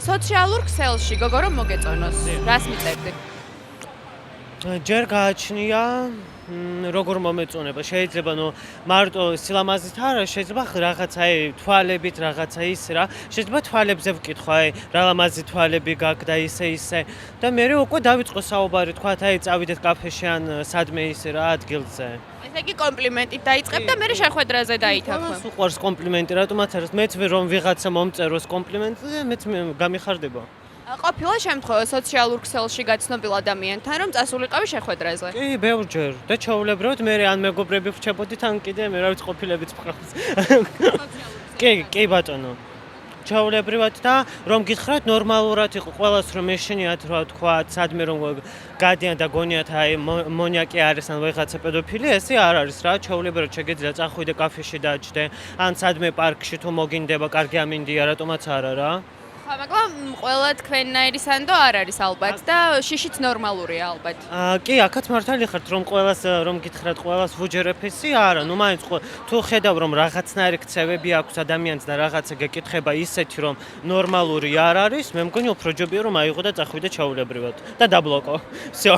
სოციალურ ქსელში გოგო რომ მოგეწონოს. რას მიწერდი? ჯერ გააჩნია როგორ მომეწონება შეიძლება მარტო სილამაზით არა შეიძლება რაღაცა თვალებით რაღაცა ის რა შეიძლება თვალებზე ვკითხვა რა ლამაზი თვალები გაქვს და ისე და მე უკვე დავიწყო საუბარი თქვა წავიდეთ კაფეში ან სადმე ისე რა ადგილზე ესე იგი კომპლიმენტით დაიწყებ და მე შეხვედრაზე დაითანხმებ. მას უყვარს კომპლიმენტი რატომაც არის მეც რომ ვიღაცა მომწეროს კომპლიმენტი მეც გამიხარდება ყოფილა შემთხვევა სოციალურ ქსელში გაცნობილ ადამიანთან რომ წასულიყავი შეხვედრაზე. კი, ბევრჯერ და ჩაულებრად მე ან მეგობრები ვრჩებოდით ან კიდე მე რა ვიცი ყოფილებიც ვყავს. კი ბატონო. ჩაულებრივად და რომ გითხრათ ნორმალურად იყო ყველას რომ ეშინიათ რა თქვა სადმე რომ გადიან და გონიათ მონიაკი არის ან ვიღაცა პედოფილი ესე არ არის რა ჩაულებრივად შეგეძლია წახვიდე კაფეში დაჭდე ან სადმე პარკში თუ მოგინდება კარგი ამინდია რატომაც არა რა ხო, მაგრამ ყველა თქვენნაირი სანდო არ არის ალბათ და შიშიც ნორმალურია ალბათ. კი, აქაც მართალი ხართ რომ ყველას რომ გითხრათ ყველას ვუჯერებ ესი არა, მაინც თუ ხედავ რომ რაღაცნაირი ქცევები აქვს ადამიანს და რაღაცა გეკითხება ისეთი რომ ნორმალური არ არის, მე მგონი უფრო ჯობია რომ აიღო და წახვიდე ჩაულებრივად და დაბლოკო. всё.